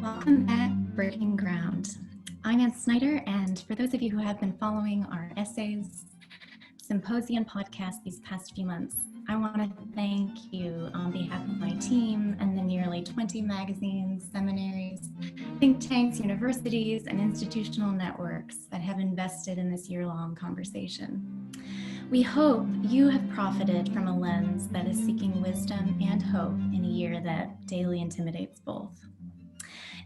Welcome back, Breaking Ground. I'm Ann Snyder, and for those of you who have been following our essays, symposium podcast these past few months, I want to thank you on behalf of my team and the nearly 20 magazines, seminaries, think tanks, universities, and institutional networks that have invested in this year-long conversation. We hope you have profited from a lens that is seeking wisdom and hope in a year that daily intimidates both.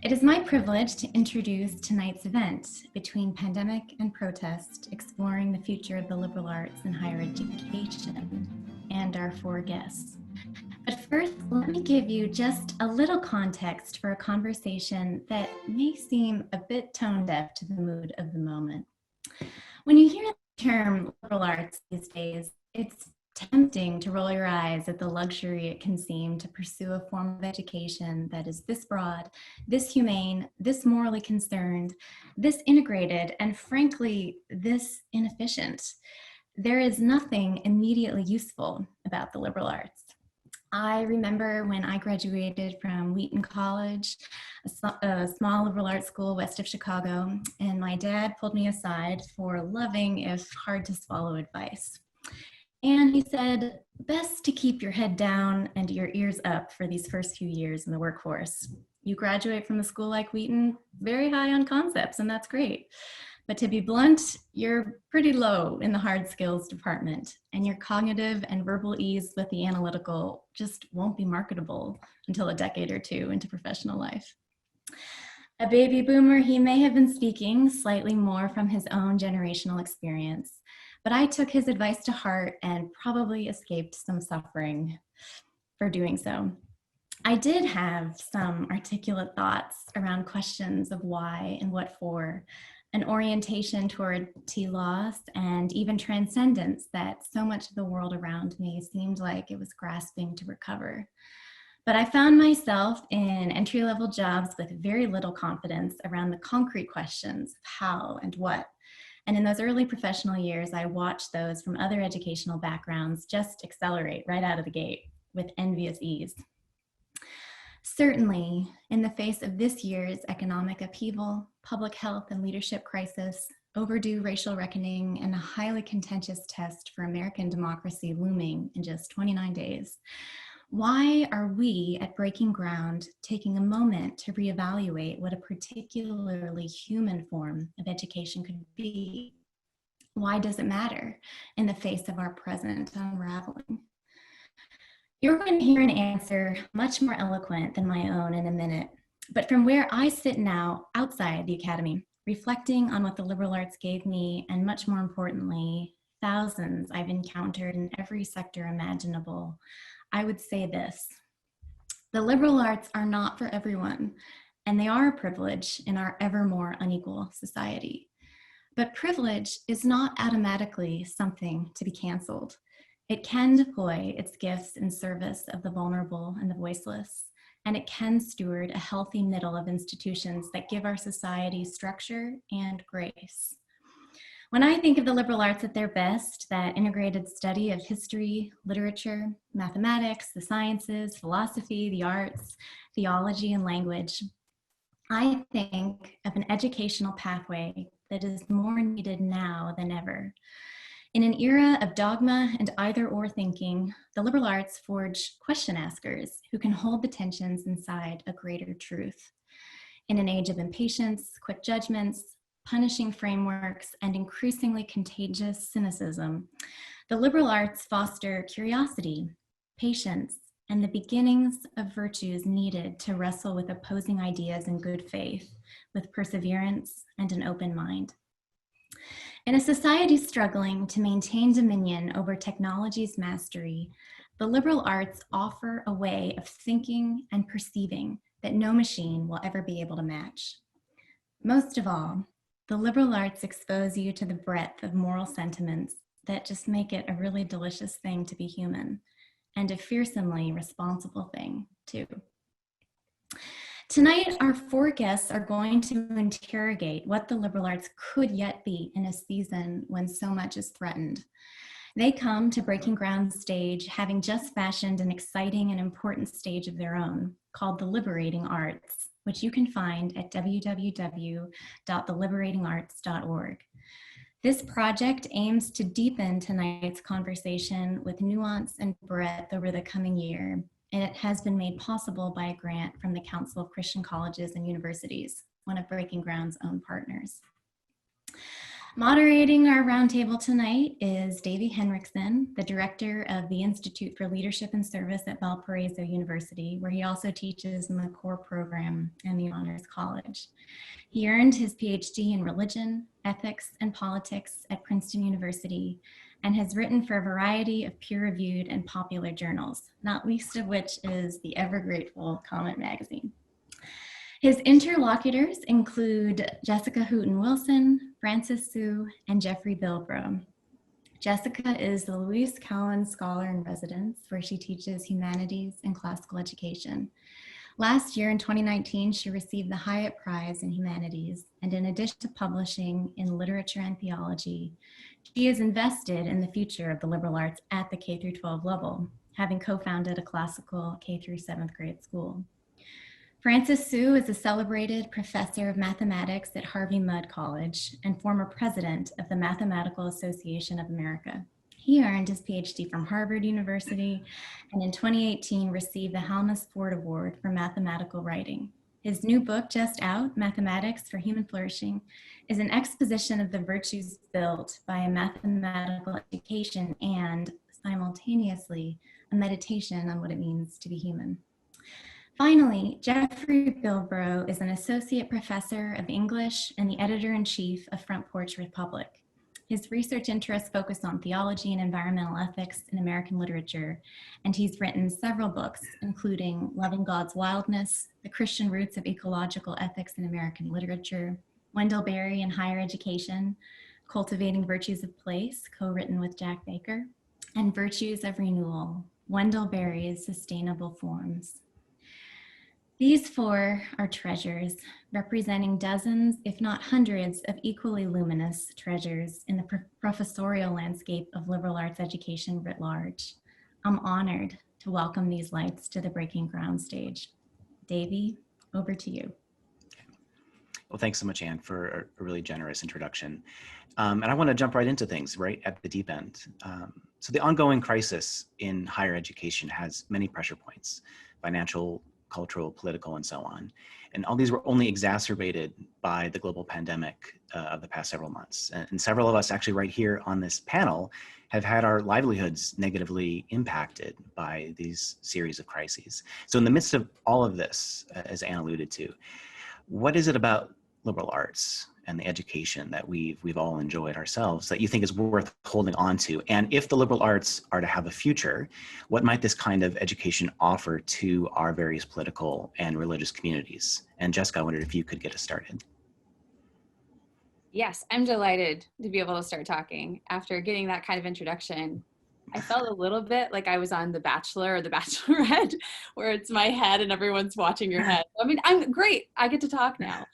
It is my privilege to introduce tonight's event, Between Pandemic and Protest, Exploring the Future of the Liberal Arts in Higher Education, and our four guests. But first, let me give you just a little context for a conversation that may seem a bit tone deaf to the mood of the moment. When you hear the term liberal arts these days, it's tempting to roll your eyes at the luxury it can seem to pursue a form of education that is this broad, this humane, this morally concerned, this integrated, and frankly, this inefficient. There is nothing immediately useful about the liberal arts. I remember when I graduated from Wheaton College, a small liberal arts school west of Chicago, and my dad pulled me aside for loving, if hard to swallow, advice. And he said, best to keep your head down and your ears up for these first few years in the workforce. You graduate from a school like Wheaton, very high on concepts, and that's great. But to be blunt, you're pretty low in the hard skills department, and your cognitive and verbal ease with the analytical just won't be marketable until a decade or two into professional life. A baby boomer, he may have been speaking slightly more from his own generational experience, but I took his advice to heart and probably escaped some suffering for doing so. I did have some articulate thoughts around questions of why and what for, an orientation toward T-loss and even transcendence that so much of the world around me seemed like it was grasping to recover. But I found myself in entry-level jobs with very little confidence around the concrete questions of how and what. And in those early professional years, I watched those from other educational backgrounds just accelerate right out of the gate with envious ease. Certainly, in the face of this year's economic upheaval, public health and leadership crisis, overdue racial reckoning, and a highly contentious test for American democracy looming in just 29 days, why are we at Breaking Ground taking a moment to reevaluate what a particularly human form of education could be? Why does it matter in the face of our present unraveling? You're going to hear an answer much more eloquent than my own in a minute, but from where I sit now outside the academy, reflecting on what the liberal arts gave me, and much more importantly, thousands I've encountered in every sector imaginable, I would say this: the liberal arts are not for everyone, and they are a privilege in our ever more unequal society. But privilege is not automatically something to be canceled. It can deploy its gifts in service of the vulnerable and the voiceless, and it can steward a healthy middle of institutions that give our society structure and grace. When I think of the liberal arts at their best, that integrated study of history, literature, mathematics, the sciences, philosophy, the arts, theology, and language, I think of an educational pathway that is more needed now than ever. In an era of dogma and either-or thinking, the liberal arts forge question askers who can hold the tensions inside a greater truth. In an age of impatience, quick judgments, punishing frameworks, and increasingly contagious cynicism, the liberal arts foster curiosity, patience, and the beginnings of virtues needed to wrestle with opposing ideas in good faith, with perseverance and an open mind. In a society struggling to maintain dominion over technology's mastery, the liberal arts offer a way of thinking and perceiving that no machine will ever be able to match. Most of all, the liberal arts expose you to the breadth of moral sentiments that just make it a really delicious thing to be human, and a fearsomely responsible thing, too. Tonight, our four guests are going to interrogate what the liberal arts could yet be in a season when so much is threatened. They come to Breaking Ground stage having just fashioned an exciting and important stage of their own called the liberating arts. which you can find at www.theliberatingarts.org. This project aims to deepen tonight's conversation with nuance and breadth over the coming year, and it has been made possible by a grant from the Council of Christian Colleges and Universities, one of Breaking Ground's own partners. Moderating our roundtable tonight is Davey Henriksen, the director of the Institute for Leadership and Service at Valparaiso University, where he also teaches in the core program and the Honors College. He earned his PhD in religion, ethics, and politics at Princeton University, and has written for a variety of peer-reviewed and popular journals, not least of which is the ever-grateful Comment magazine. His interlocutors include Jessica Hooten-Wilson, Francis Su, and Jeffrey Bilbrough. Jessica is the Louise Cowan Scholar in Residence, where she teaches humanities and classical education. Last year, in 2019, she received the Hyatt Prize in Humanities, and in addition to publishing in literature and theology, she is invested in the future of the liberal arts at the K-12 level, having co-founded a classical K-7th grade school. Francis Su is a celebrated professor of mathematics at Harvey Mudd College and former president of the Mathematical Association of America. He earned his PhD from Harvard University and in 2018 received the Halmas Ford Award for mathematical writing. His new book, just out, Mathematics for Human Flourishing, is an exposition of the virtues built by a mathematical education and simultaneously a meditation on what it means to be human. Finally, Jeffrey Bilbrough is an associate professor of English and the editor-in-chief of Front Porch Republic. His research interests focus on theology and environmental ethics in American literature, and he's written several books, including Loving God's Wildness, The Christian Roots of Ecological Ethics in American Literature, Wendell Berry in Higher Education, Cultivating Virtues of Place, co-written with Jack Baker, and Virtues of Renewal, Wendell Berry's Sustainable Forms. These four are treasures, representing dozens, if not hundreds, of equally luminous treasures in the professorial landscape of liberal arts education writ large. I'm honored to welcome these lights to the Breaking Ground stage. Davey, over to you. Well, thanks so much, Anne, for a really generous introduction. And I want to jump right into things, right at the deep end. So the ongoing crisis in higher education has many pressure points: financial, cultural, political, and so on. And all these were only exacerbated by the global pandemic of the past several months. And several of us actually right here on this panel have had our livelihoods negatively impacted by these series of crises. So in the midst of all of this, as Anne alluded to, what is it about liberal arts and the education that we've all enjoyed ourselves that you think is worth holding on to? And if the liberal arts are to have a future, what might this kind of education offer to our various political and religious communities? And Jessica, I wondered if you could get us started. Yes, I'm delighted to be able to start talking. After getting that kind of introduction, I felt a little bit like I was on The Bachelor or The Bachelorette, where it's my head and everyone's watching your head. I mean, I'm great. I get to talk now.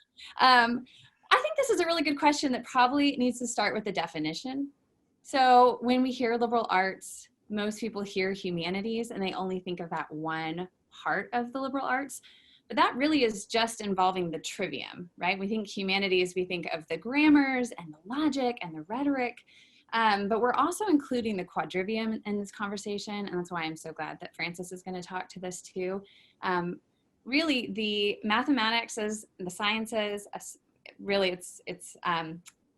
I think this is a really good question that probably needs to start with the definition. So when we hear liberal arts, most people hear humanities and they only think of that one part of the liberal arts. But that really is just involving the trivium, right? We think humanities, we think of the grammars and the logic and the rhetoric. But we're also including the quadrivium in this conversation, and that's why I'm so glad that Francis is going to talk to this too. Really, the mathematics is the sciences. Really, it's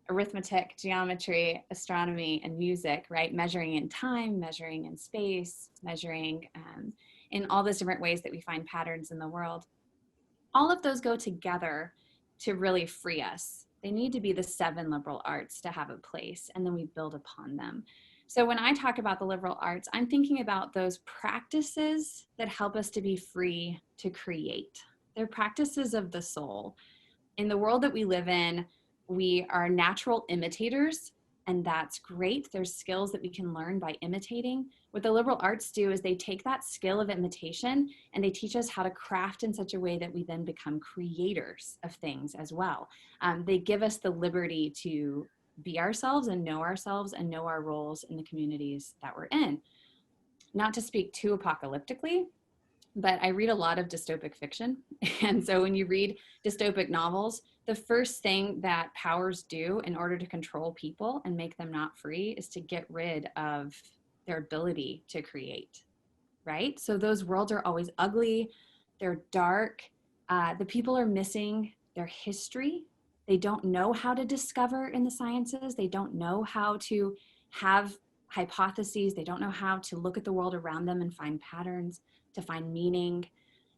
arithmetic, geometry, astronomy, and music, right? Measuring in time, measuring in space, measuring in all those different ways that we find patterns in the world. All of those go together to really free us. They need to be the 7 liberal arts to have a place, and then we build upon them. So when I talk about the liberal arts, I'm thinking about those practices that help us to be free to create. They're practices of the soul. In the world that we live in, we are natural imitators, and that's great. There's skills that we can learn by imitating. What the liberal arts do is they take that skill of imitation and they teach us how to craft in such a way that we then become creators of things as well. They give us the liberty to be ourselves and know our roles in the communities that we're in. Not to speak too apocalyptically, but I read a lot of dystopic fiction. And so when you read dystopic novels, the first thing that powers do in order to control people and make them not free is to get rid of their ability to create, right? So those worlds are always ugly, they're dark, the people are missing their history. They don't know how to discover in the sciences. They don't know how to have hypotheses. They don't know how to look at the world around them and find patterns, to find meaning.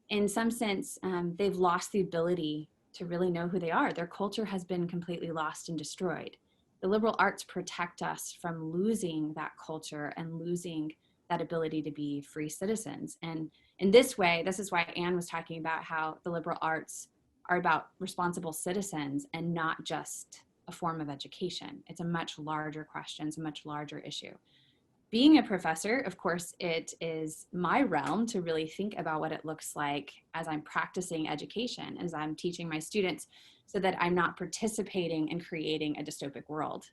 In some sense, they've lost the ability to really know who they are. Their culture has been completely lost and destroyed. The liberal arts protect us from losing that culture and losing that ability to be free citizens. And in this way, this is why Anne was talking about how the liberal arts are about responsible citizens and not just a form of education. It's a much larger question, it's a much larger issue. Being a professor, of course, it is my realm to really think about what it looks like as I'm practicing education, as I'm teaching my students, so that I'm not participating in creating a dystopic world,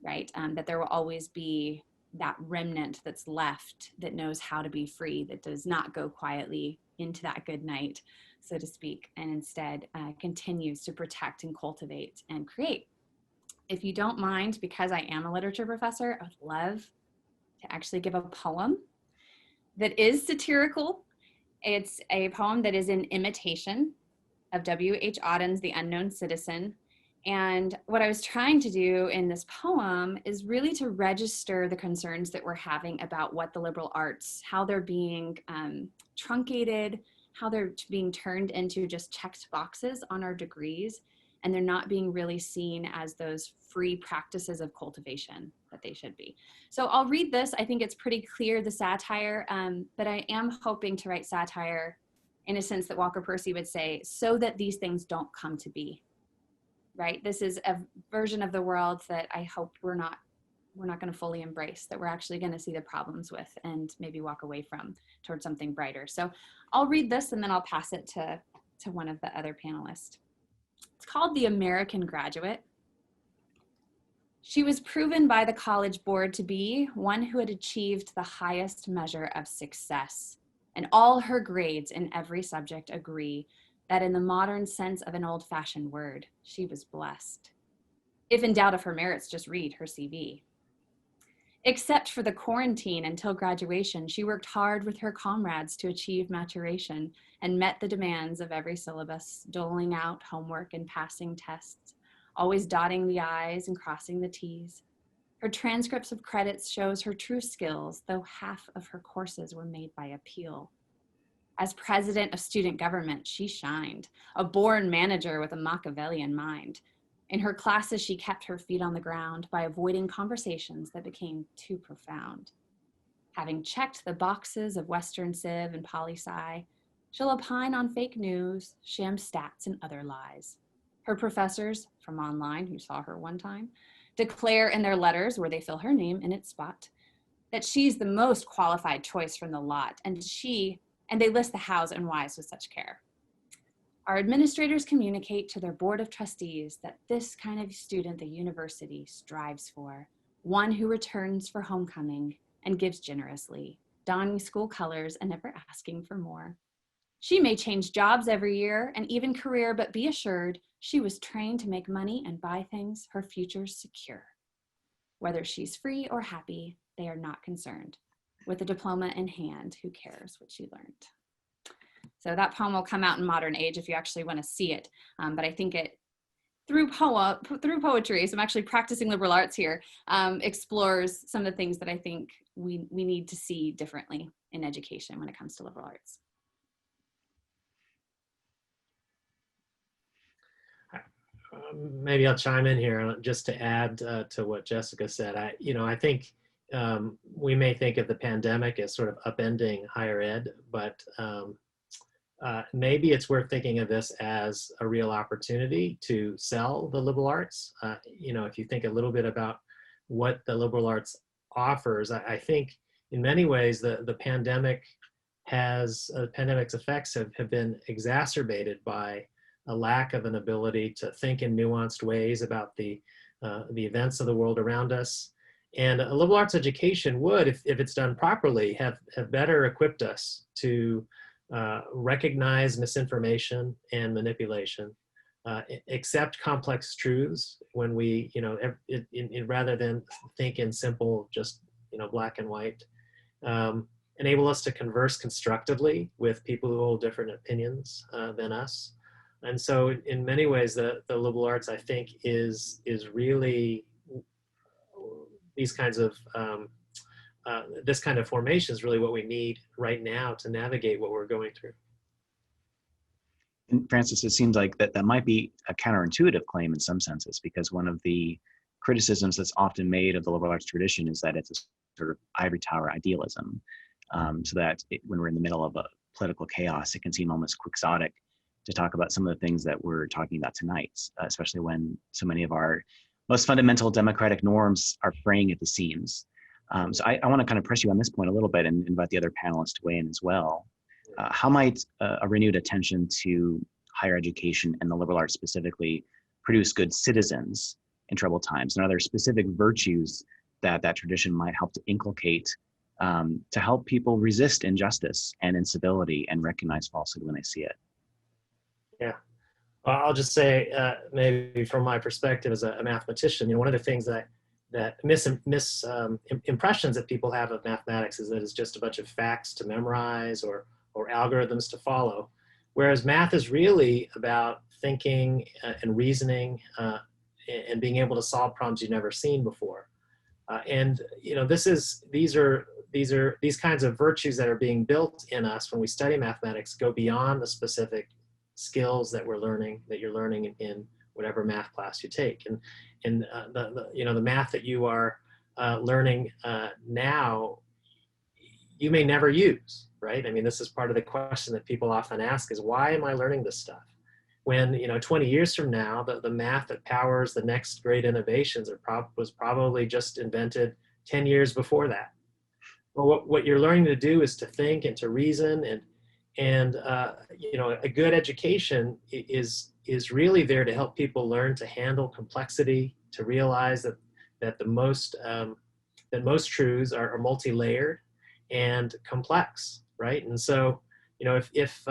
right? That there will always be that remnant that's left that knows how to be free, that does not go quietly into that good night, so to speak, and instead continues to protect and cultivate and create. If you don't mind, because I am a literature professor, I would love to actually give a poem that is satirical. It's a poem that is in imitation of W.H. Auden's The Unknown Citizen. And what I was trying to do in this poem is really to register the concerns that we're having about what the liberal arts, how they're being truncated, how they're being turned into just checked boxes on our degrees, and they're not being really seen as those free practices of cultivation that they should be. So I'll read this. I think it's pretty clear, the satire, but I am hoping to write satire in a sense that Walker Percy would say, so that these things don't come to be, right? This is a version of the world that I hope we're not going to fully embrace, that we're actually going to see the problems with and maybe walk away from towards something brighter. So I'll read this and then I'll pass it to one of the other panelists. It's called The American Graduate. She was proven by the College Board to be one who had achieved the highest measure of success, and all her grades in every subject agree that in the modern sense of an old-fashioned word, she was blessed. If in doubt of her merits, just read her CV. Except for the quarantine until graduation, she worked hard with her comrades to achieve maturation and met the demands of every syllabus, doling out homework and passing tests, always dotting the I's and crossing the T's. Her transcripts of credits shows her true skills, though half of her courses were made by appeal. As president of student government, she shined, a born manager with a Machiavellian mind. In her classes, she kept her feet on the ground by avoiding conversations that became too profound. Having checked the boxes of Western Civ and Poli-Sci, she'll opine on fake news, sham stats, and other lies. Her professors from online, who saw her one time, declare in their letters, where they fill her name in its spot, that she's the most qualified choice from the lot, and they list the hows and whys with such care. Our administrators communicate to their board of trustees that this kind of student the university strives for, one who returns for homecoming and gives generously, donning school colors and never asking for more. She may change jobs every year and even career, but be assured she was trained to make money and buy things her future's secure. Whether she's free or happy, they are not concerned. With a diploma in hand, who cares what she learned? So that poem will come out in Modern Age if you actually want to see it. But I think it, through poetry, so I'm actually practicing liberal arts here, explores some of the things that I think we need to see differently in education when it comes to liberal arts. Maybe I'll chime in here just to add to what Jessica said. I think we may think of the pandemic as sort of upending higher ed, but maybe it's worth thinking of this as a real opportunity to sell the liberal arts. If you think a little bit about what the liberal arts offers, I think in many ways the pandemic's effects have been exacerbated by a lack of an ability to think in nuanced ways about the events of the world around us. And a liberal arts education would, if it's done properly, have better equipped us to recognize misinformation and manipulation, accept complex truths when we, rather than think in simple, just, black and white, enable us to converse constructively with people who hold different opinions than us. And so in many ways, the liberal arts, I think, is really these kinds of, this kind of formation is really what we need right now to navigate what we're going through. And Francis, it seems like that might be a counterintuitive claim in some senses, because one of the criticisms that's often made of the liberal arts tradition is that it's a sort of ivory tower idealism, so that when we're in the middle of a political chaos, it can seem almost quixotic to talk about some of the things that we're talking about tonight, especially when so many of our most fundamental democratic norms are fraying at the seams. So I want to kind of press you on this point a little bit and invite the other panelists to weigh in as well. How might a renewed attention to higher education and the liberal arts specifically produce good citizens in troubled times? And are there specific virtues that that tradition might help to inculcate to help people resist injustice and instability and recognize falsehood when they see it? Yeah, well, I'll just say, maybe from my perspective as a mathematician, one of the things that impressions that people have of mathematics is that it's just a bunch of facts to memorize or algorithms to follow, whereas math is really about thinking and reasoning and being able to solve problems you've never seen before. And these kinds of virtues that are being built in us when we study mathematics go beyond the specific skills that you're learning in whatever math class you take. And the math that you are learning now, you may never use, right? I mean, this is part of the question that people often ask is, why am I learning this stuff? When, 20 years from now, the math that powers the next great innovations was probably just invented 10 years before that. Well, what you're learning to do is to think and to reason, and a good education is really there to help people learn to handle complexity, to realize that most truths are multi-layered and complex, right? And so, if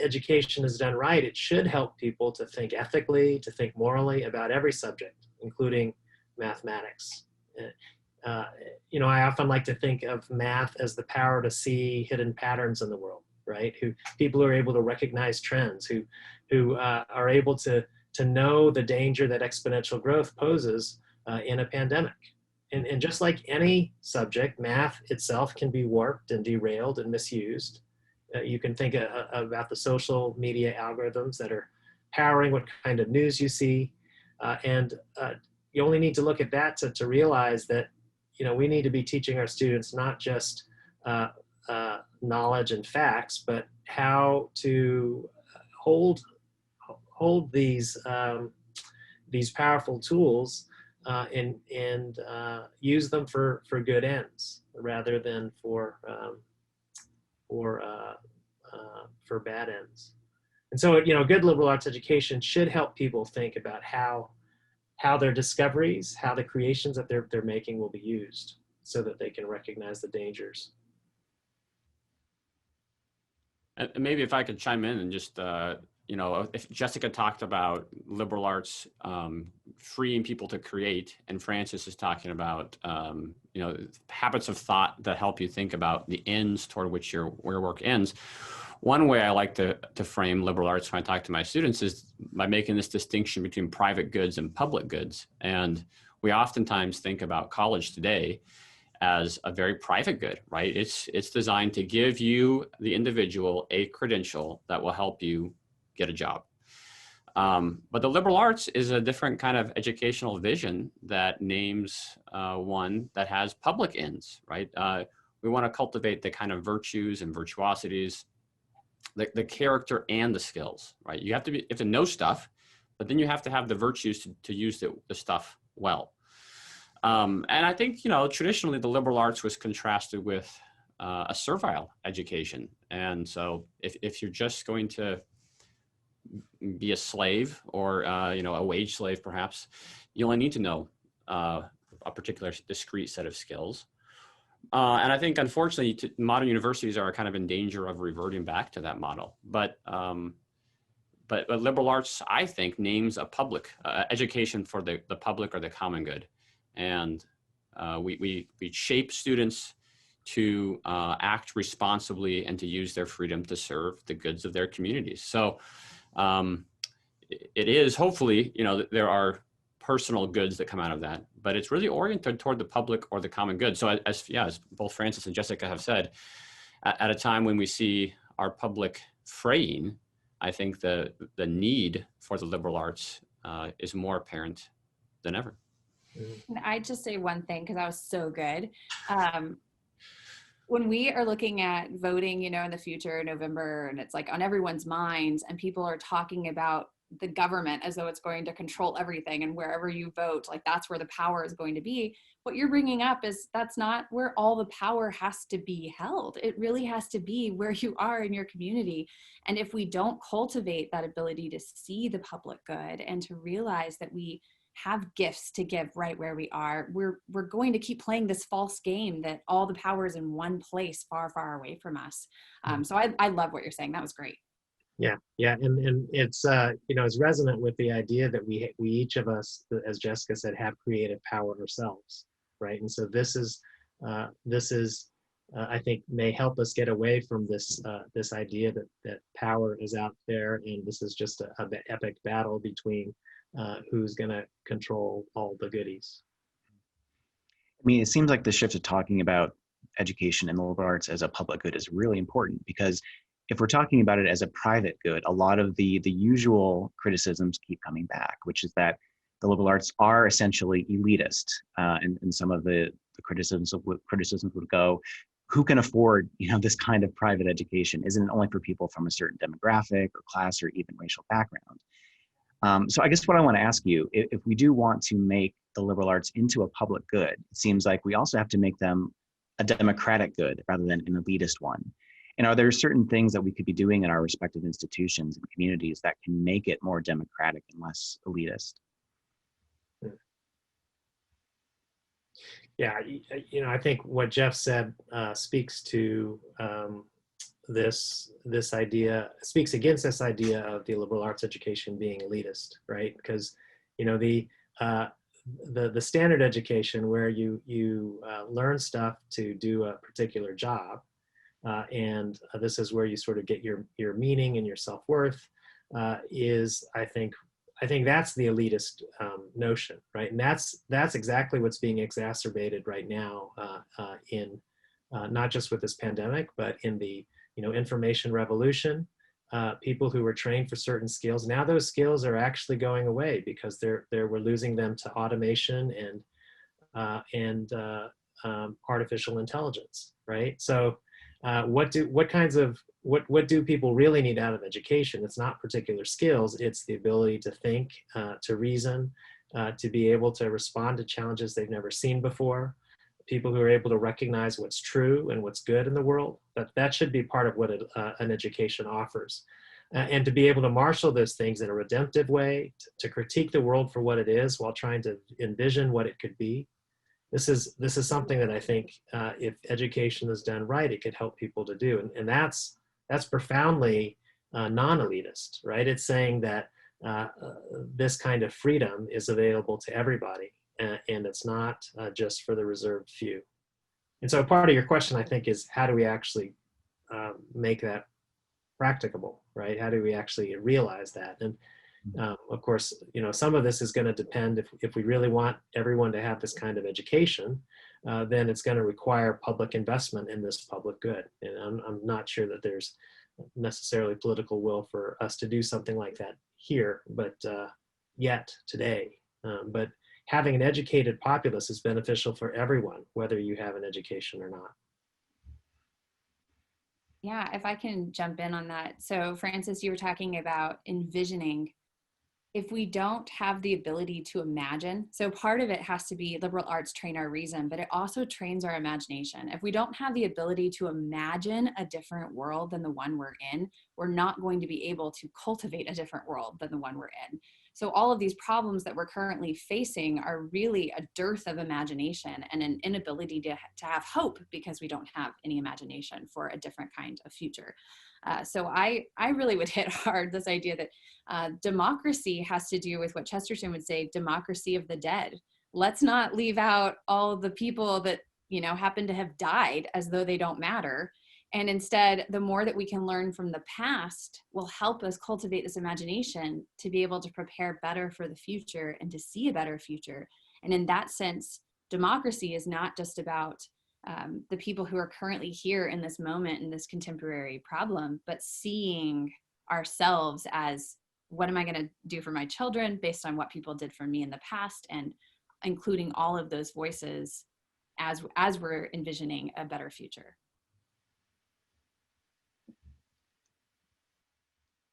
education is done right, it should help people to think ethically, to think morally about every subject, including mathematics. I often like to think of math as the power to see hidden patterns in the world, right? People who are able to recognize trends, who are able to know the danger that exponential growth poses in a pandemic. And just like any subject, math itself can be warped and derailed and misused. You can think about the social media algorithms that are powering what kind of news you see. And you only need to look at that to realize that, we need to be teaching our students not just knowledge and facts, but how to hold these powerful tools and use them for good ends rather than for bad ends. And so, good liberal arts education should help people think about how their discoveries, how the creations that they're making will be used so that they can recognize the dangers. And maybe if I could chime in and just, if Jessica talked about liberal arts freeing people to create, and Francis is talking about, habits of thought that help you think about the ends toward which your work ends. One way I like to frame liberal arts when I talk to my students is by making this distinction between private goods and public goods. And we oftentimes think about college today as a very private good, right? It's designed to give you, the individual, a credential that will help you get a job. But the liberal arts is a different kind of educational vision that names one that has public ends, right? We want to cultivate the kind of virtues and virtuosities, the character and the skills, right? You have to know stuff, but then you have to have the virtues to use the stuff well. And I think, traditionally the liberal arts was contrasted with a servile education. And so if you're just going to be a slave or, a wage slave, perhaps, you only need to know a particular discrete set of skills. And I think, unfortunately, modern universities are kind of in danger of reverting back to that model. But liberal arts, I think, names a public education for the public or the common good. And we shape students to act responsibly and to use their freedom to serve the goods of their communities. So it is, hopefully, there are personal goods that come out of that, but it's really oriented toward the public or the common good. So as both Francis and Jessica have said, at a time when we see our public fraying, I think the need for the liberal arts is more apparent than ever. Can I just say one thing, because that was so good. When we are looking at voting, in the future, November, and it's like on everyone's minds, and people are talking about the government as though it's going to control everything, and wherever you vote, like that's where the power is going to be. What you're bringing up is that's not where all the power has to be held. It really has to be where you are in your community. And if we don't cultivate that ability to see the public good and to realize that we have gifts to give right where we are, we're going to keep playing this false game that all the power is in one place far, far away from us. So I love what you're saying. That was great. Yeah, and it's it's resonant with the idea that we each of us, as Jessica said, have creative power ourselves, right? And so this is I think may help us get away from this idea that power is out there, and this is just an epic battle between who's going to control all the goodies. I mean, it seems like the shift to talking about education and the liberal arts as a public good is really important, because if we're talking about it as a private good, a lot of the usual criticisms keep coming back, which is that the liberal arts are essentially elitist, and some of the criticisms would go, who can afford this kind of private education? Isn't it only for people from a certain demographic or class or even racial background? So I guess what I want to ask you, if we do want to make the liberal arts into a public good, it seems like we also have to make them a democratic good rather than an elitist one. And are there certain things that we could be doing in our respective institutions and communities that can make it more democratic and less elitist? Yeah, I think what Jeff said speaks to this idea, speaks against this idea of the liberal arts education being elitist, right? Because the standard education where you learn stuff to do a particular job, and this is where you sort of get your meaning and your self-worth, is I think that's the elitist notion, right? And that's exactly what's being exacerbated right now in not just with this pandemic, but in the information revolution. People who were trained for certain skills, now those skills are actually going away because we're losing them to automation and artificial intelligence, right? So what do people really need out of education? It's not particular skills, it's the ability to think, to reason, to be able to respond to challenges they've never seen before. People who are able to recognize what's true and what's good in the world. That should be part of what an education offers. And to be able to marshal those things in a redemptive way, to critique the world for what it is while trying to envision what it could be. This is something that I think if education is done right, it could help people to do. And that's profoundly non-elitist, right? It's saying that this kind of freedom is available to everybody. And it's not just for the reserved few. And so part of your question, I think, is how do we actually make that practicable, right? How do we actually realize that? And of course, some of this is going to depend if we really want everyone to have this kind of education, then it's going to require public investment in this public good. And I'm not sure that there's necessarily political will for us to do something like that here, but yet today. But having an educated populace is beneficial for everyone, whether you have an education or not. Yeah, if I can jump in on that. So Francis, you were talking about envisioning. If we don't have the ability to imagine, so part of it has to be liberal arts train our reason, but it also trains our imagination. If we don't have the ability to imagine a different world than the one we're in, we're not going to be able to cultivate a different world than the one we're in. So all of these problems that we're currently facing are really a dearth of imagination and an inability to have hope because we don't have any imagination for a different kind of future. So I really would hit hard this idea that democracy has to do with what Chesterton would say, democracy of the dead. Let's not leave out all the people that, you know, happen to have died as though they don't matter. And instead, the more that we can learn from the past will help us cultivate this imagination to be able to prepare better for the future and to see a better future. And in that sense, democracy is not just about the people who are currently here in this moment, in this contemporary problem, but seeing ourselves as, what am I going to do for my children based on what people did for me in the past, and including all of those voices as we're envisioning a better future.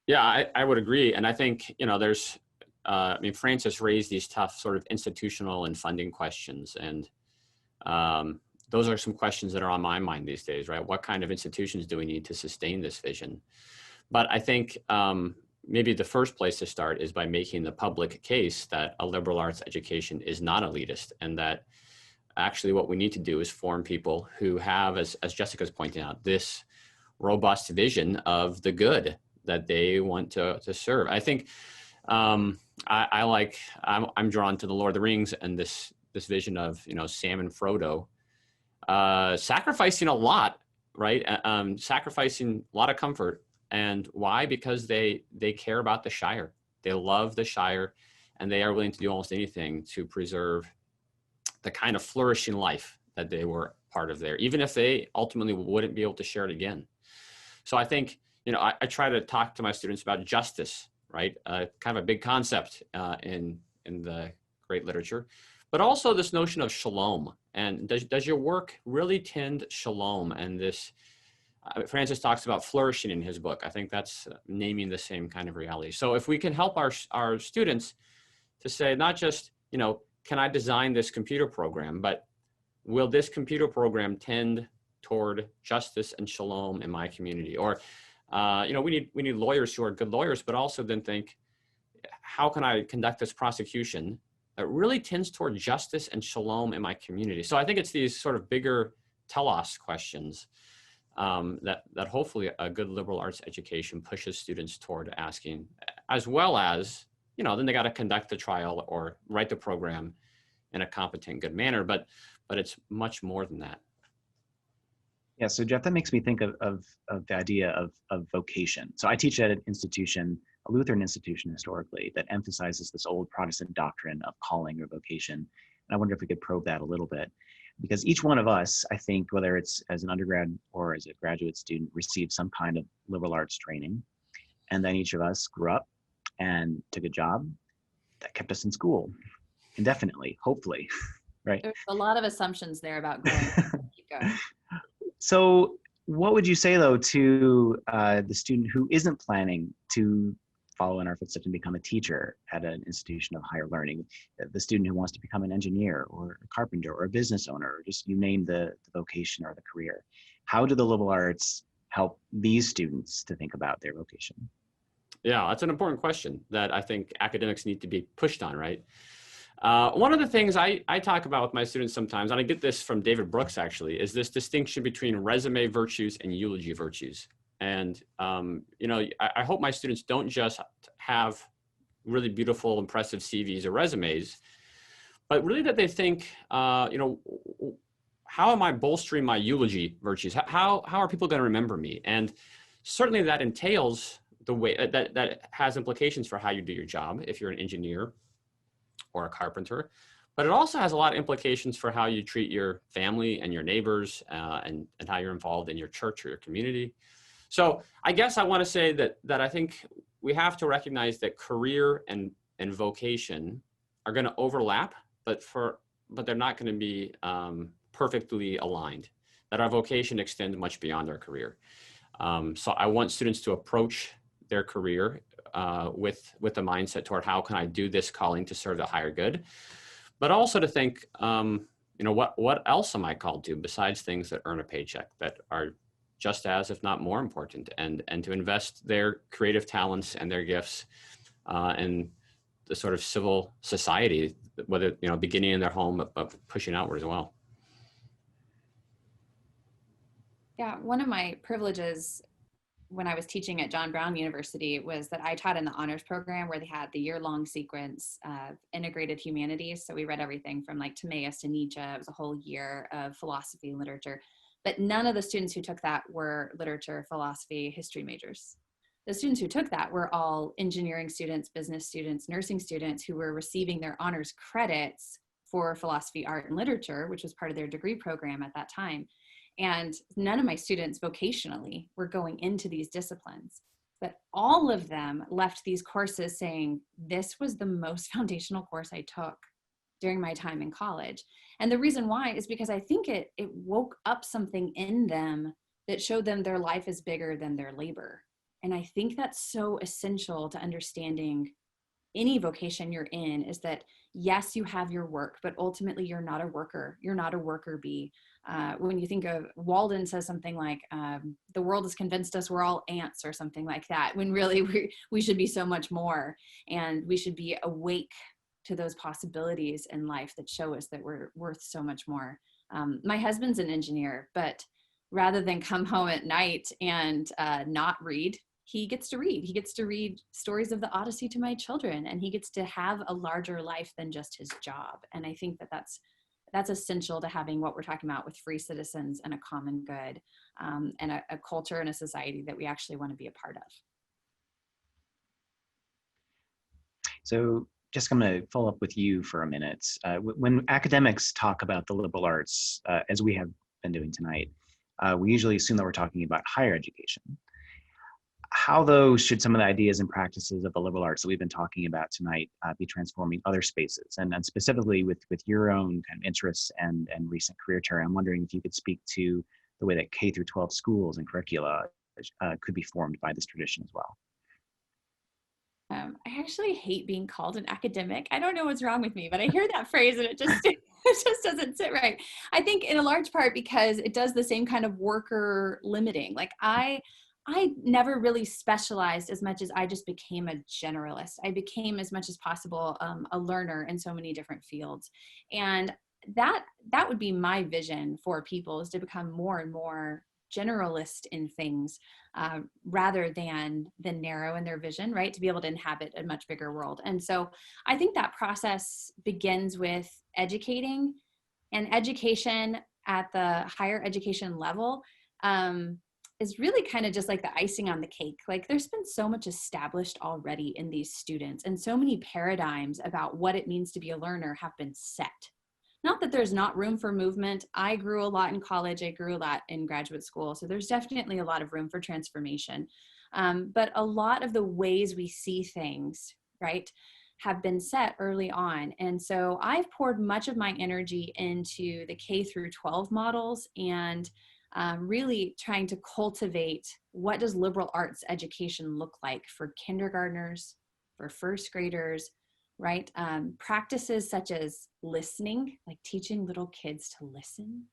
Yeah, I would agree. And I think, you know, there's, I mean, Francis raised these tough sort of institutional and funding questions. And those are some questions that are on my mind these days, right? What kind of institutions do we need to sustain this vision? But I think maybe the first place to start is by making the public case that a liberal arts education is not elitist, and that actually what we need to do is form people who have, as Jessica's pointing out, this robust vision of the good that they want to serve. I think I'm drawn to the Lord of the Rings and this vision of, you know, Sam and Frodo sacrificing a lot, right? Sacrificing a lot of comfort. And why? Because they care about the Shire. They love the Shire, and they are willing to do almost anything to preserve the kind of flourishing life that they were part of there, even if they ultimately wouldn't be able to share it again. So I think, you know, I try to talk to my students about justice, right? Kind of a big concept in the great literature, but also this notion of shalom. And does your work really tend shalom? And this, Francis talks about flourishing in his book. I think that's naming the same kind of reality. So if we can help our students to say, not just, you know, can I design this computer program, but will this computer program tend toward justice and shalom in my community? Or you know, we need lawyers who are good lawyers, but also then think, how can I conduct this prosecution that really tends toward justice and shalom in my community? So I think it's these sort of bigger telos questions that hopefully a good liberal arts education pushes students toward asking, as well as, you know, then they got to conduct the trial or write the program in a competent, good manner. But it's much more than that. Yeah, so Jeff, that makes me think of the idea of vocation. So I teach at an institution, a Lutheran institution historically, that emphasizes this old Protestant doctrine of calling or vocation. And I wonder if we could probe that a little bit, because each one of us, I think, whether it's as an undergrad or as a graduate student, received some kind of liberal arts training. And then each of us grew up and took a job that kept us in school indefinitely, hopefully, right? There's a lot of assumptions there about going. Keep going. So what would you say, though, to the student who isn't planning to follow in our footsteps and become a teacher at an institution of higher learning, the student who wants to become an engineer or a carpenter or a business owner, or just you name the vocation or the career? How do the liberal arts help these students to think about their vocation? Yeah, that's an important question that I think academics need to be pushed on, right? One of the things I talk about with my students sometimes, and I get this from David Brooks actually, is this distinction between resume virtues and eulogy virtues. And, you know, I hope my students don't just have really beautiful, impressive CVs or resumes, but really that they think, you know, how am I bolstering my eulogy virtues? How are people going to remember me? And certainly that entails the way that has implications for how you do your job if you're an engineer or a carpenter, but it also has a lot of implications for how you treat your family and your neighbors and how you're involved in your church or your community. So I guess I want to say that I think we have to recognize that career and vocation are going to overlap, but they're not going to be perfectly aligned, that our vocation extends much beyond our career. So I want students to approach their career with the mindset toward how can I do this calling to serve the higher good, but also to think, you know, what else am I called to besides things that earn a paycheck that are just as, if not more important, and to invest their creative talents and their gifts and the sort of civil society, whether, you know, beginning in their home, but pushing outward as well. Yeah, one of my privileges when I was teaching at John Brown University was that I taught in the honors program where they had the year-long sequence of integrated humanities. So we read everything from like Timaeus to Nietzsche. It was a whole year of philosophy and literature. But none of the students who took that were literature, philosophy, history majors. The students who took that were all engineering students, business students, nursing students who were receiving their honors credits for philosophy, art, and literature, which was part of their degree program at that time. And none of my students vocationally were going into these disciplines, but all of them left these courses saying, this was the most foundational course I took during my time in college. And the reason why is because I think it woke up something in them that showed them their life is bigger than their labor. And I think that's so essential to understanding any vocation you're in, is that yes, you have your work, but ultimately you're not a worker. You're not a worker bee. When you think of, Walden says something like, the world has convinced us we're all ants or something like that, when really we should be so much more. And we should be awake to those possibilities in life that show us that we're worth so much more. My husband's an engineer, but rather than come home at night and not read, he gets to read. He gets to read stories of the Odyssey to my children, and he gets to have a larger life than just his job. And I think that that's essential to having what we're talking about with free citizens and a common good, and a culture and a society that we actually want to be a part of. So Jessica, I'm going to follow up with you for a minute. When academics talk about the liberal arts, as we have been doing tonight, we usually assume that we're talking about higher education. How, though, should some of the ideas and practices of the liberal arts that we've been talking about tonight be transforming other spaces? And specifically with your own kind of interests and recent career, Terry, I'm wondering if you could speak to the way that K through 12 schools and curricula could be formed by this tradition as well. I actually hate being called an academic. I don't know what's wrong with me, but I hear that phrase and it just doesn't sit right. I think in a large part because it does the same kind of worker limiting. Like I never really specialized as much as I just became a generalist. I became as much as possible a learner in so many different fields. And that would be my vision for people, is to become more and more generalist in things rather than narrow in their vision, right? To be able to inhabit a much bigger world. And so I think that process begins with educating, and education at the higher education level is really kind of just like the icing on the cake. Like there's been so much established already in these students, and so many paradigms about what it means to be a learner have been set. Not that there's not room for movement. I grew a lot in college. I grew a lot in graduate school. So there's definitely a lot of room for transformation. But a lot of the ways we see things, right, have been set early on. And so I've poured much of my energy into the K through 12 models, and really trying to cultivate what does liberal arts education look like for kindergartners, for first graders, right? Practices such as listening, like teaching little kids to listen.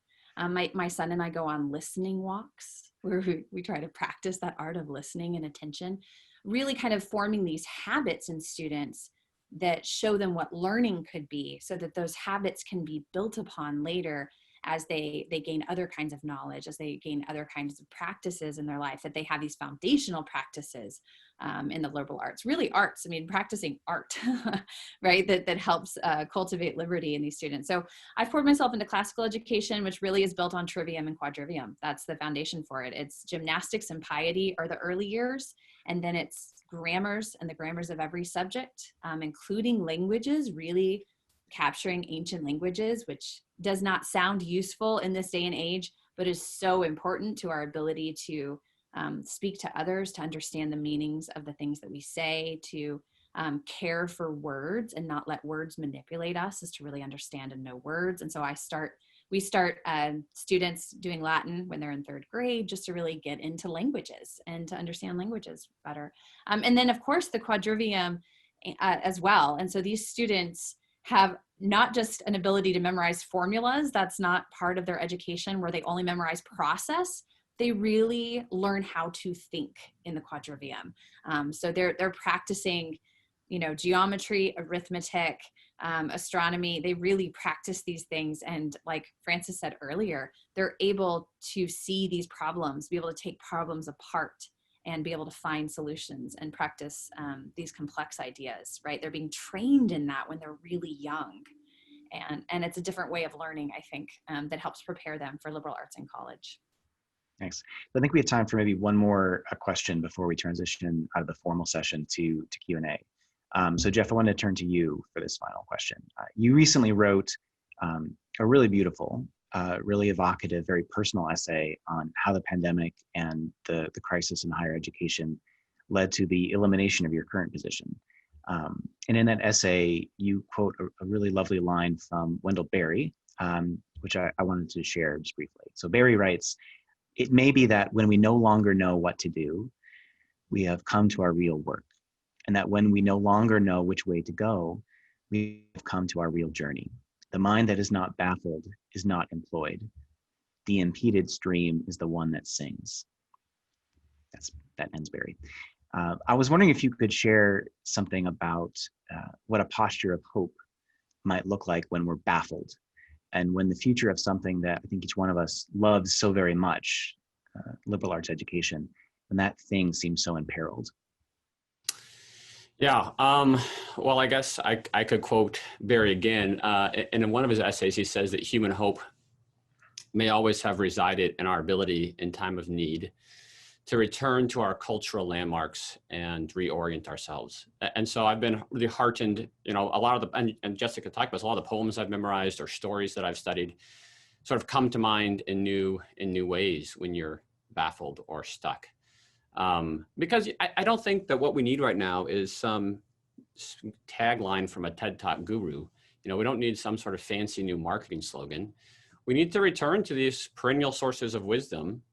My son and I go on listening walks where we try to practice that art of listening and attention, really kind of forming these habits in students that show them what learning could be, so that those habits can be built upon later as they gain other kinds of knowledge, as they gain other kinds of practices in their life, that they have these foundational practices in the liberal arts, really arts, I mean, practicing art, right? That helps cultivate liberty in these students. So I've poured myself into classical education, which really is built on trivium and quadrivium. That's the foundation for it. It's gymnastics and piety are the early years, and then it's grammars and the grammars of every subject, including languages, really capturing ancient languages, which does not sound useful in this day and age, but is so important to our ability to speak to others, to understand the meanings of the things that we say, to care for words and not let words manipulate us, is to really understand and know words. And so we start students doing Latin when they're in third grade, just to really get into languages and to understand languages better. And then of course the quadrivium as well. And so these students have not just an ability to memorize formulas, that's not part of their education where they only memorize process. They really learn how to think in the quadrivium. So they're practicing, geometry, arithmetic, astronomy. They really practice these things. And like Francis said earlier, they're able to see these problems, be able to take problems apart and be able to find solutions and practice these complex ideas, right? They're being trained in that when they're really young. And it's a different way of learning, I think, that helps prepare them for liberal arts in college. Thanks. I think we have time for maybe one more question before we transition out of the formal session to Q&A. So Jeff, I want to turn to you for this final question. You recently wrote a really beautiful, really evocative, very personal essay on how the pandemic and the crisis in higher education led to the elimination of your current position. And in that essay, you quote a really lovely line from Wendell Berry, which I wanted to share just briefly. So Berry writes, "It may be that when we no longer know what to do, we have come to our real work. And that when we no longer know which way to go, we have come to our real journey. The mind that is not baffled is not employed. The impeded stream is the one that sings." That ends Berry. I was wondering if you could share something about what a posture of hope might look like when we're baffled, and when the future of something that I think each one of us loves so very much, liberal arts education, when that thing seems so imperiled. Yeah, well, I guess I could quote Barry again. And in one of his essays, he says that human hope may always have resided in our ability in time of need to return to our cultural landmarks and reorient ourselves. And so I've been really heartened, a lot of and Jessica talked about this, a lot of the poems I've memorized or stories that I've studied sort of come to mind in new ways when you're baffled or stuck. Because I don't think that what we need right now is some tagline from a TED Talk guru. We don't need some sort of fancy new marketing slogan. We need to return to these perennial sources of wisdom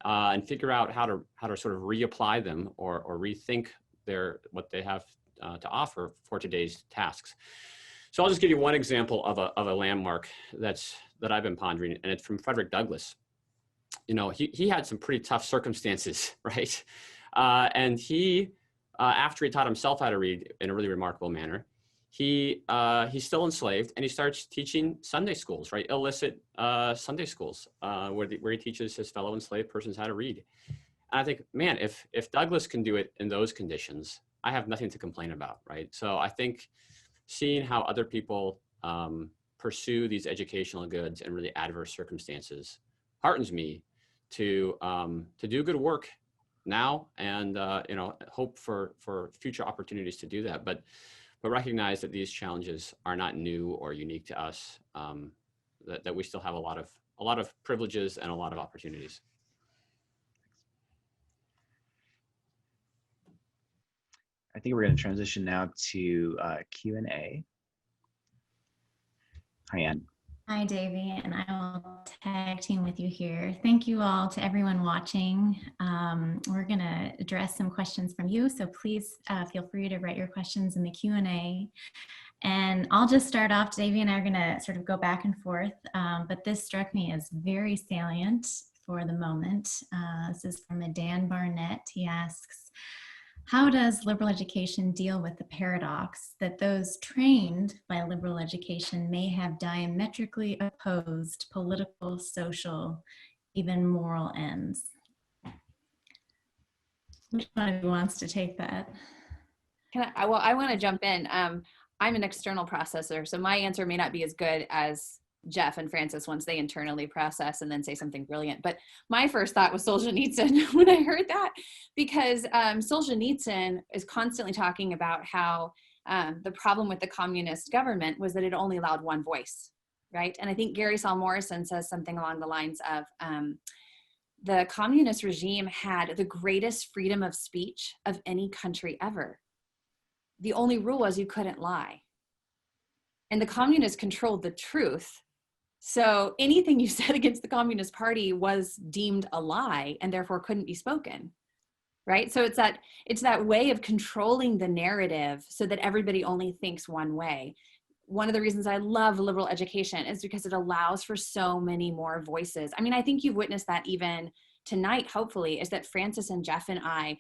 and figure out how to sort of reapply them or rethink what they have to offer for today's tasks. So I'll just give you one example of a landmark that I've been pondering, and it's from Frederick Douglass. He had some pretty tough circumstances, right? And he, after he taught himself how to read in a really remarkable manner, he's still enslaved, and he starts teaching Sunday schools, right? Illicit Sunday schools, where he teaches his fellow enslaved persons how to read. And I think, man, if Douglass can do it in those conditions, I have nothing to complain about, right? So I think seeing how other people pursue these educational goods in really adverse circumstances heartens me to do good work now, and hope for future opportunities to do that. But recognize that these challenges are not new or unique to us. That we still have a lot of privileges and a lot of opportunities. I think we're going to transition now to Q&A. Hi, Anne. Hi, Davey, and I will tag team with you here. Thank you all to everyone watching. We're going to address some questions from you, so please feel free to write your questions in the Q&A. And I'll just start off. Davey and I are going to sort of go back and forth, but this struck me as very salient for the moment. This is from Dan Barnett. He asks, how does liberal education deal with the paradox that those trained by liberal education may have diametrically opposed political, social, even moral ends? Which one of you wants to take that? I want to jump in. I'm an external processor, so my answer may not be as good as Jeff and Francis once they internally process and then say something brilliant. But my first thought was Solzhenitsyn when I heard that, because Solzhenitsyn is constantly talking about how the problem with the communist government was that it only allowed one voice, right? And I think Gary Saul Morrison says something along the lines of the communist regime had the greatest freedom of speech of any country ever. The only rule was you couldn't lie. And the communists controlled the truth. So anything you said against the Communist Party was deemed a lie and therefore couldn't be spoken, right? So it's that way of controlling the narrative so that everybody only thinks one way. One of the reasons I love liberal education is because it allows for so many more voices. I mean, I think you've witnessed that even tonight, hopefully, is that Francis and Jeff and I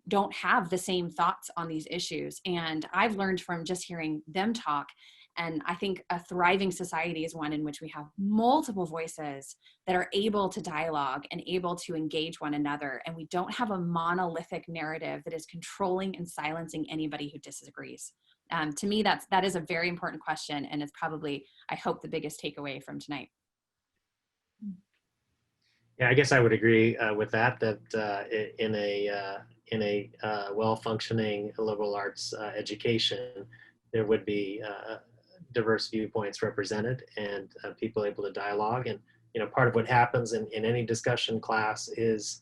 don't have the same thoughts on these issues. And I've learned from just hearing them talk. And I think a thriving society is one in which we have multiple voices that are able to dialogue and able to engage one another. And we don't have a monolithic narrative that is controlling and silencing anybody who disagrees. To me, that is a very important question. And it's probably, I hope, the biggest takeaway from tonight. Yeah, I guess I would agree with that. In a well-functioning liberal arts education, there would be diverse viewpoints represented and people able to dialogue. And part of what happens in any discussion class is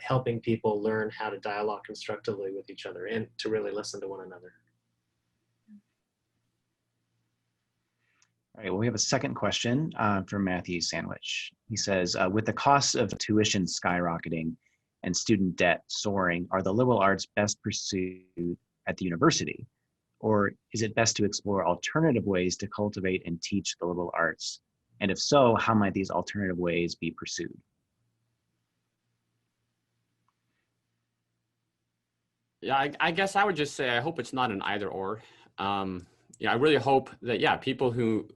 helping people learn how to dialogue constructively with each other and to really listen to one another. All right, well, we have a second question from Matthew Sandwich. He says, with the cost of tuition skyrocketing and student debt soaring, are the liberal arts best pursued at the university? Or is it best to explore alternative ways to cultivate and teach the liberal arts? And if so, how might these alternative ways be pursued? Yeah, I guess I would just say I hope it's not an either or. I really hope that, people who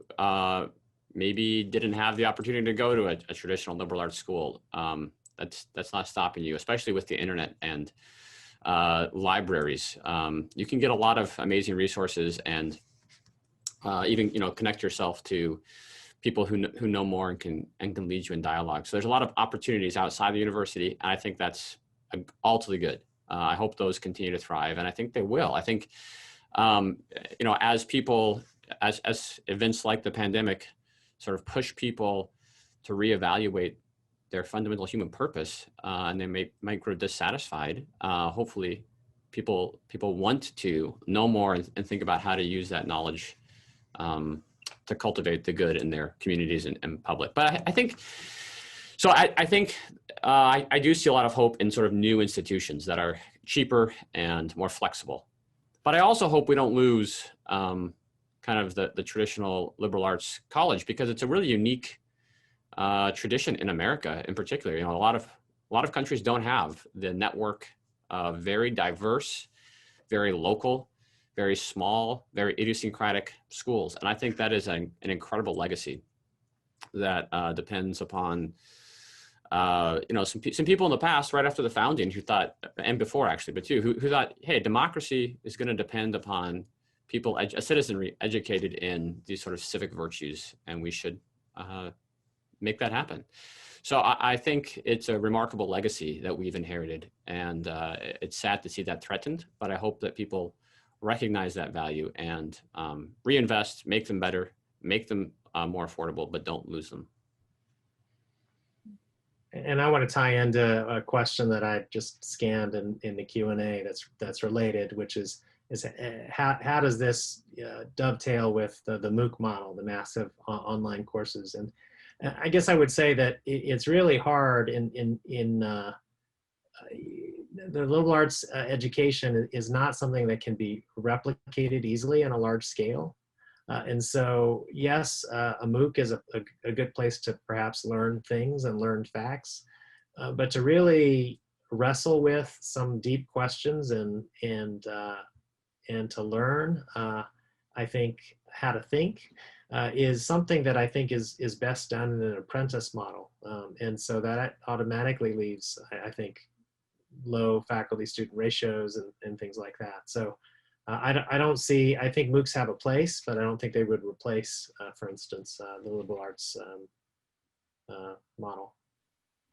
maybe didn't have the opportunity to go to a traditional liberal arts school, that's not stopping you, especially with the internet and libraries. You can get a lot of amazing resources and even connect yourself to people who know more and can lead you in dialogue. So there's a lot of opportunities outside the university, and I think that's all to the good. I hope those continue to thrive, and I think they will. I think as people, as events like the pandemic sort of push people to reevaluate their fundamental human purpose, and they might grow dissatisfied. Hopefully, people want to know more and think about how to use that knowledge to cultivate the good in their communities and public. But I think so. I think I do see a lot of hope in sort of new institutions that are cheaper and more flexible. But I also hope we don't lose kind of the traditional liberal arts college, because it's a really unique tradition in America in particular. A lot of countries don't have the network of very diverse, very local, very small, very idiosyncratic schools. And I think that is an incredible legacy that depends upon some people in the past, right after the founding, who thought, and before actually, but too, who thought, hey, democracy is going to depend upon people, a citizenry educated in these sort of civic virtues, and we should make that happen. So I think it's a remarkable legacy that we've inherited, and it's sad to see that threatened, but I hope that people recognize that value and reinvest, make them better, make them more affordable, but don't lose them. And I want to tie into a question that I just scanned in the Q&A that's related, which is how does this dovetail with the MOOC model, the massive online courses? And I guess I would say that it's really hard in the liberal arts education is not something that can be replicated easily on a large scale. And so, yes, a MOOC is a good place to perhaps learn things and learn facts, but to really wrestle with some deep questions and to learn, I think, how to think is something that I think is best done in an apprentice model. And so that automatically leaves, I think, low faculty-student ratios and things like that. So I think MOOCs have a place, but I don't think they would replace, for instance, the liberal arts model.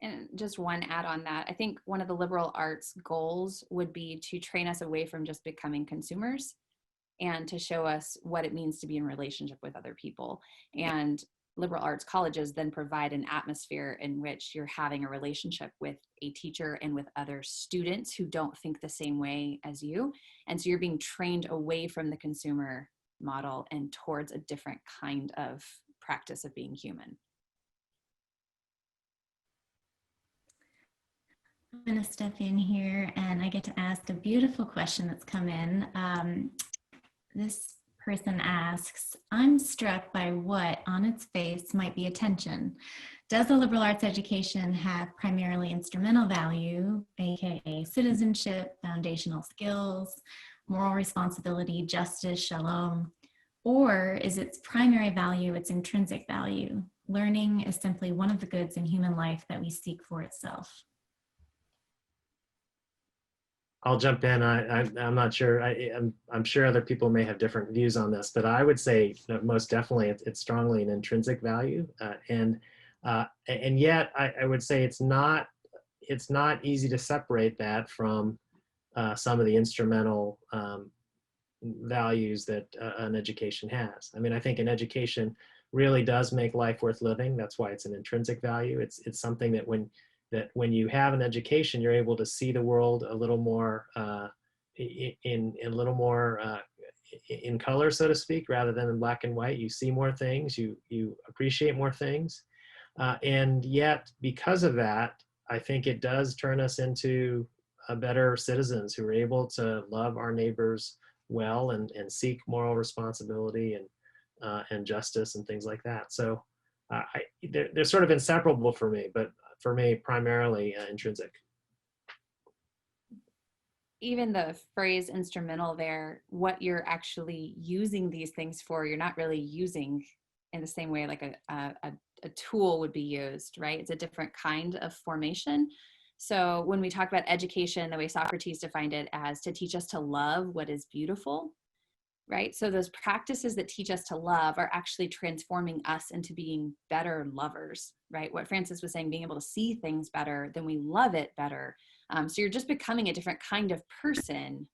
And just one add on that, I think one of the liberal arts goals would be to train us away from just becoming consumers and to show us what it means to be in relationship with other people. And liberal arts colleges then provide an atmosphere in which you're having a relationship with a teacher and with other students who don't think the same way as you. And so you're being trained away from the consumer model and towards a different kind of practice of being human. I'm going to step in here and I get to ask a beautiful question that's come in. This person asks, I'm struck by what on its face might be attention Does a liberal arts education have primarily instrumental value, aka citizenship, foundational skills, moral responsibility, justice, shalom, or is its primary value its intrinsic value? Learning is simply one of the goods in human life that we seek for itself. I'll jump in. I'm not sure. I'm sure other people may have different views on this, but I would say that most definitely it's strongly an intrinsic value, and yet I would say it's not easy to separate that from some of the instrumental values that an education has. I mean, I think an education really does make life worth living. That's why it's an intrinsic value. It's something that when you have an education, you're able to see the world a little more in a little more in color, so to speak, rather than in black and white. You see more things, you appreciate more things, and yet because of that, I think it does turn us into better citizens who are able to love our neighbors well and seek moral responsibility and justice and things like that. So they're sort of inseparable for me, but for me, primarily intrinsic. Even the phrase instrumental there, what you're actually using these things for, you're not really using in the same way like a tool would be used, right? It's a different kind of formation. So when we talk about education, the way Socrates defined it as to teach us to love what is beautiful, right? So those practices that teach us to love are actually transforming us into being better lovers, right? What Francis was saying, being able to see things better, then we love it better. So you're just becoming a different kind of person.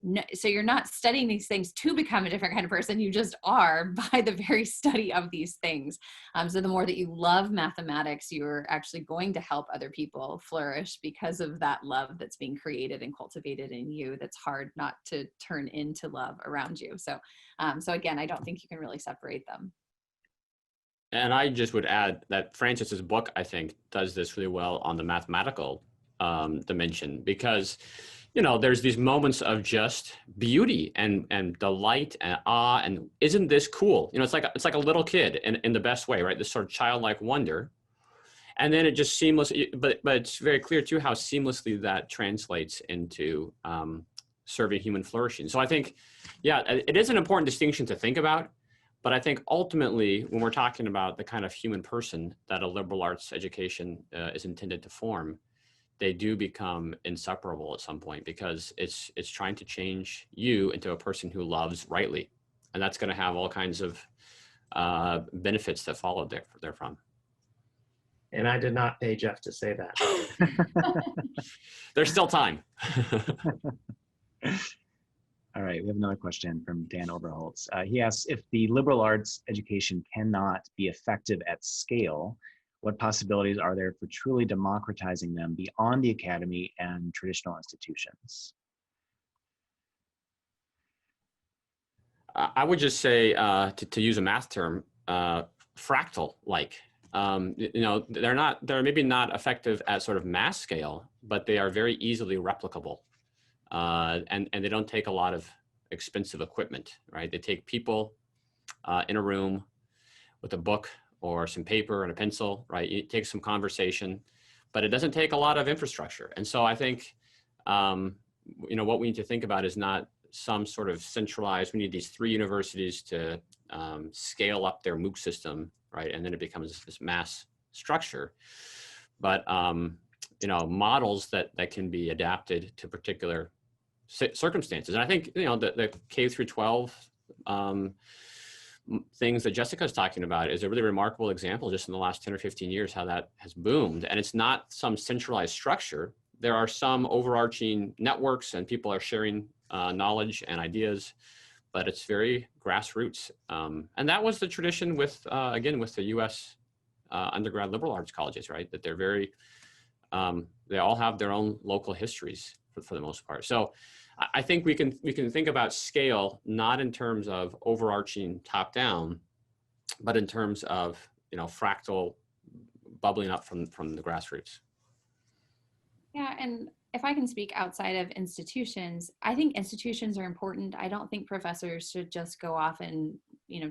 No, so you're not studying these things to become a different kind of person. You just are by the very study of these things. So the more that you love mathematics, you're actually going to help other people flourish because of that love that's being created and cultivated in you. That's hard not to turn into love around you. So, so again, I don't think you can really separate them. And I just would add that Francis's book, I think, does this really well on the mathematical dimension, because there's these moments of just beauty and delight and awe and isn't this cool? It's like a little kid in the best way, right? This sort of childlike wonder. And then it just seamlessly, but it's very clear too how seamlessly that translates into serving human flourishing. So I think, yeah, it is an important distinction to think about. But I think ultimately, when we're talking about the kind of human person that a liberal arts education is intended to form, they do become inseparable at some point, because it's trying to change you into a person who loves rightly. And that's going to have all kinds of benefits that follow therefrom. And I did not pay Jeff to say that. There's still time. All right, we have another question from Dan Oberholtz. He asks, if the liberal arts education cannot be effective at scale, what possibilities are there for truly democratizing them beyond the academy and traditional institutions? I would just say, to use a math term, fractal-like. They're maybe not effective at sort of mass scale, but they are very easily replicable. And they don't take a lot of expensive equipment, right? They take people in a room with a book or some paper and a pencil, right? It takes some conversation, but it doesn't take a lot of infrastructure. And so I think, what we need to think about is not some sort of centralized, we need these 3 universities to scale up their MOOC system, right? And then it becomes this mass structure. But, models that can be adapted to particular circumstances. And I think, the K through 12 things that Jessica's talking about is a really remarkable example just in the last 10 or 15 years, how that has boomed. And it's not some centralized structure. There are some overarching networks and people are sharing knowledge and ideas, but it's very grassroots. And that was the tradition with, again, with the US undergrad liberal arts colleges, right? That they're very, they all have their own local histories for the most part. So I think we can think about scale, not in terms of overarching top down, but in terms of, fractal bubbling up from the grassroots. Yeah, and if I can speak outside of institutions, I think institutions are important. I don't think professors should just go off and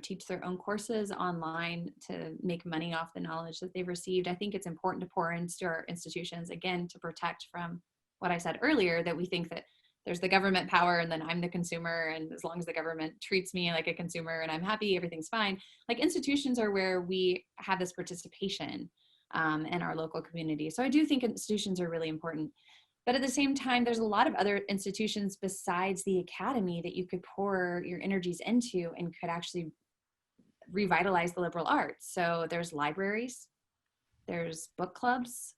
teach their own courses online to make money off the knowledge that they've received. I think it's important to pour into our institutions, again, to protect from what I said earlier, that we think that there's the government power and then I'm the consumer, and as long as the government treats me like a consumer and I'm happy, everything's fine. Like, institutions are where we have this participation in our local community. So I do think institutions are really important. But at the same time, there's a lot of other institutions besides the academy that you could pour your energies into and could actually revitalize the liberal arts. So there's libraries, there's book clubs.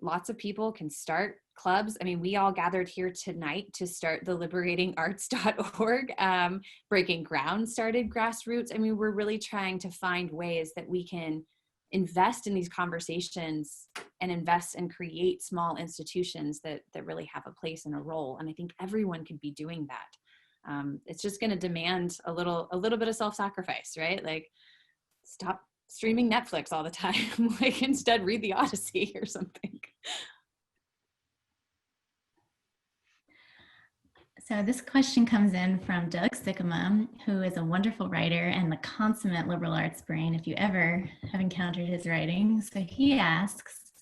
Lots of people can start clubs. I mean, we all gathered here tonight to start the liberatingarts.org. Breaking Ground started grassroots. I mean, we're really trying to find ways that we can invest in these conversations and invest and create small institutions that really have a place and a role. And I think everyone could be doing that. It's just going to demand a little bit of self-sacrifice, right? Like, stop streaming Netflix all the time. Like, instead read the Odyssey or something. So this question comes in from Doug Sycamore, who is a wonderful writer and the consummate liberal arts brain, if you ever have encountered his writing. So he asks,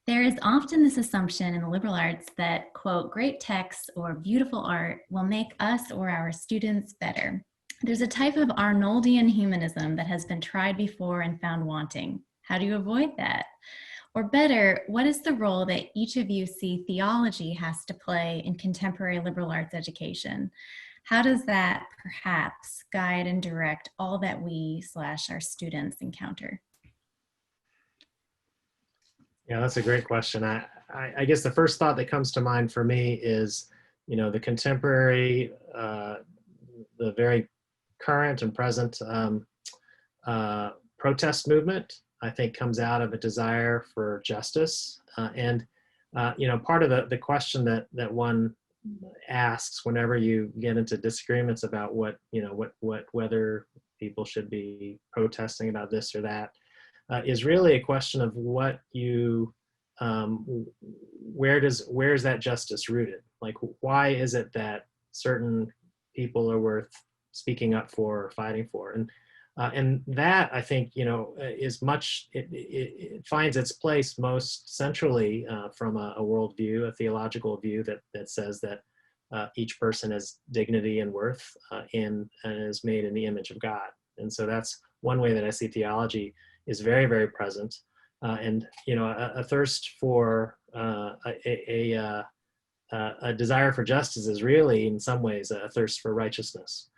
there is often this assumption in the liberal arts that, quote, great texts or beautiful art will make us or our students better. There's a type of Arnoldian humanism that has been tried before and found wanting. How do you avoid that? Or better, what is the role that each of you see theology has to play in contemporary liberal arts education? How does that perhaps guide and direct all that we/our students encounter? Yeah, that's a great question. I guess the first thought that comes to mind for me is, the contemporary, the very current and present protest movement, I think, comes out of a desire for justice. And part of the question that one asks whenever you get into disagreements about whether people should be protesting about this or that, is really a question of what you, where's that justice rooted? Like, why is it that certain people are worth speaking up for or fighting for? And that, I think, is much, it finds its place most centrally from a worldview, a theological view that says that each person has dignity and worth and is made in the image of God. And so that's one way that I see theology is very, very present. And, a thirst for a desire for justice is really, in some ways, a thirst for righteousness.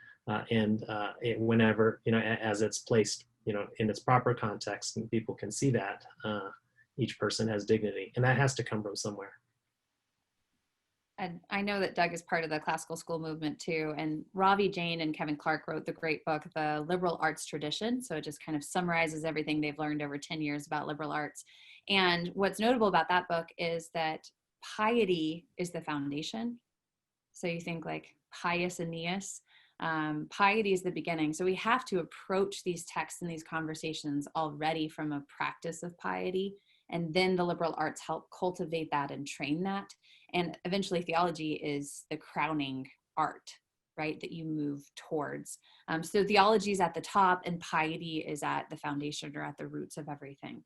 Whenever, as it's placed, in its proper context, and people can see that each person has dignity, and that has to come from somewhere. And I know that Doug is part of the classical school movement too. And Ravi Jain and Kevin Clark wrote the great book, The Liberal Arts Tradition. So it just kind of summarizes everything they've learned over 10 years about liberal arts. And what's notable about that book is that piety is the foundation. So you think like pious Aeneas. Piety is the beginning. So we have to approach these texts and these conversations already from a practice of piety. And then the liberal arts help cultivate that and train that. And eventually theology is the crowning art, right, that you move towards. So theology is at the top and piety is at the foundation or at the roots of everything.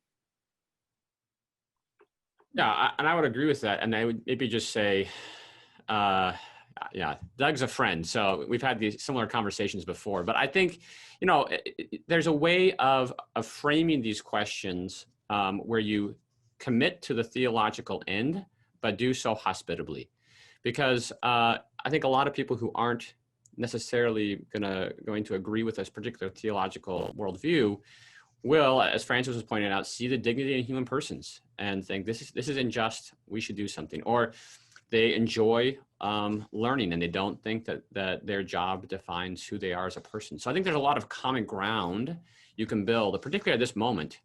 Yeah, and I would agree with that. And I would maybe just say, Doug's a friend, so we've had these similar conversations before. But I think, there's a way of framing these questions where you commit to the theological end, but do so hospitably. Because I think a lot of people who aren't necessarily going to agree with this particular theological worldview will, as Francis was pointing out, see the dignity in human persons and think this is unjust, we should do something. Or they enjoy learning and they don't think that their job defines who they are as a person. So I think there's a lot of common ground you can build, particularly at this moment.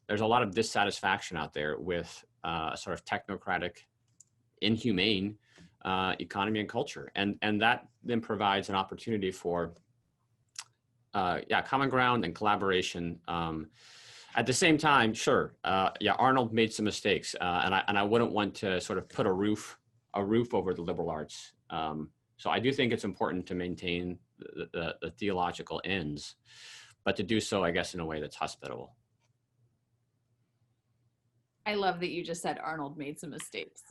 There's a lot of dissatisfaction out there with a sort of technocratic, inhumane economy and culture. And that then provides an opportunity for common ground and collaboration. At the same time, sure, Arnold made some mistakes, and I wouldn't want to sort of put a roof over the liberal arts. So I do think it's important to maintain the theological ends, but to do so, I guess, in a way that's hospitable. I love that you just said Arnold made some mistakes.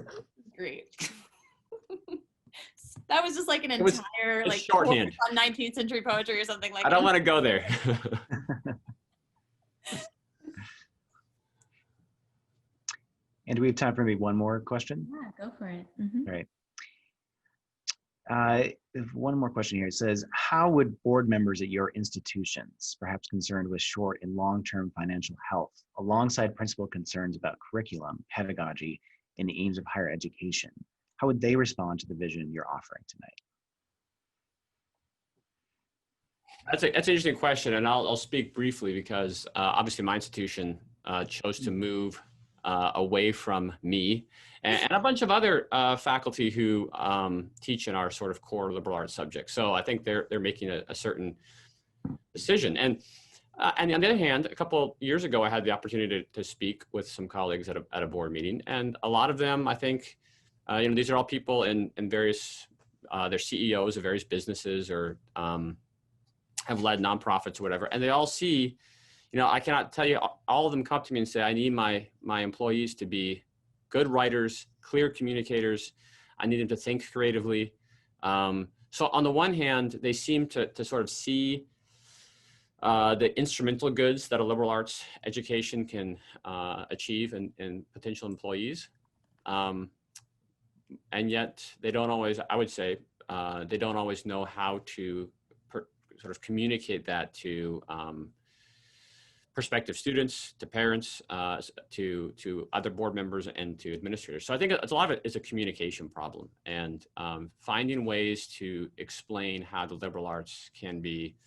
Great. That was just like an entire like shorthand on 19th century poetry or something like that. I don't want to go there. And do we have time for maybe one more question? Yeah, go for it. Mm-hmm. All right. One more question here. It says, how would board members at your institutions, perhaps concerned with short and long-term financial health, alongside principal concerns about curriculum, pedagogy, and the aims of higher education, how would they respond to the vision you're offering tonight? That's an interesting question, and I'll speak briefly because obviously my institution chose to move away from me and a bunch of other faculty who teach in our sort of core liberal arts subjects. So I think they're making a certain decision. And on the other hand, a couple years ago, I had the opportunity to speak with some colleagues at a board meeting, and a lot of them, I think, these are all people in various, they're CEOs of various businesses or have led nonprofits or whatever, and they all see, I cannot tell you, all of them come to me and say, I need my employees to be good writers, clear communicators. I need them to think creatively. So on the one hand, they seem to sort of see the instrumental goods that a liberal arts education can achieve in potential employees. And yet they don't always, I would say, they don't always know how to sort of communicate that to prospective students, to parents, to other board members, and to administrators. So I think it's a lot of it is a communication problem, and finding ways to explain how the liberal arts can be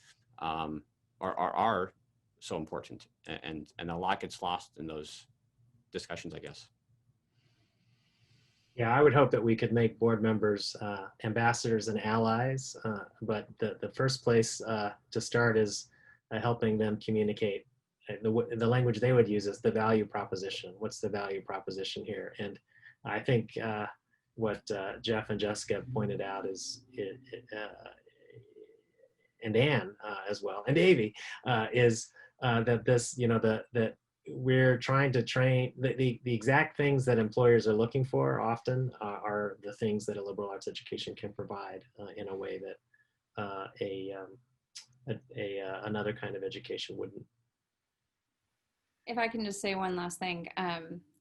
are so important, and a lot gets lost in those discussions, I guess. Yeah, I would hope that we could make board members ambassadors and allies, but the first place to start is helping them communicate. The language they would use is the value proposition. What's the value proposition here? And I think what Jeff and Jessica pointed out is, and Anne as well, and Davey, is that this, that we're trying to train, the exact things that employers are looking for often are the things that a liberal arts education can provide in a way that another kind of education wouldn't. If I can just say one last thing,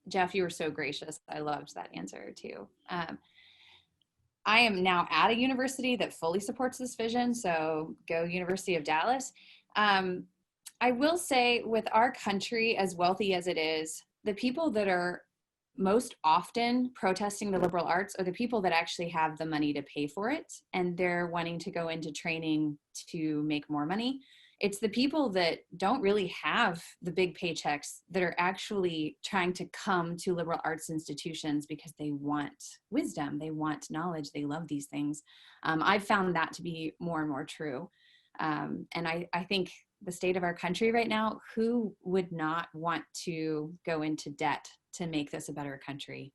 Jeff, you were so gracious. I loved that answer too. I am now at a university that fully supports this vision, so go University of Dallas. I will say, with our country as wealthy as it is, the people that are most often protesting the liberal arts are the people that actually have the money to pay for it, and they're wanting to go into training to make more money. It's the people that don't really have the big paychecks that are actually trying to come to liberal arts institutions because they want wisdom, they want knowledge, they love these things. I've found that to be more and more true. And I think the state of our country right now, who would not want to go into debt to make this a better country,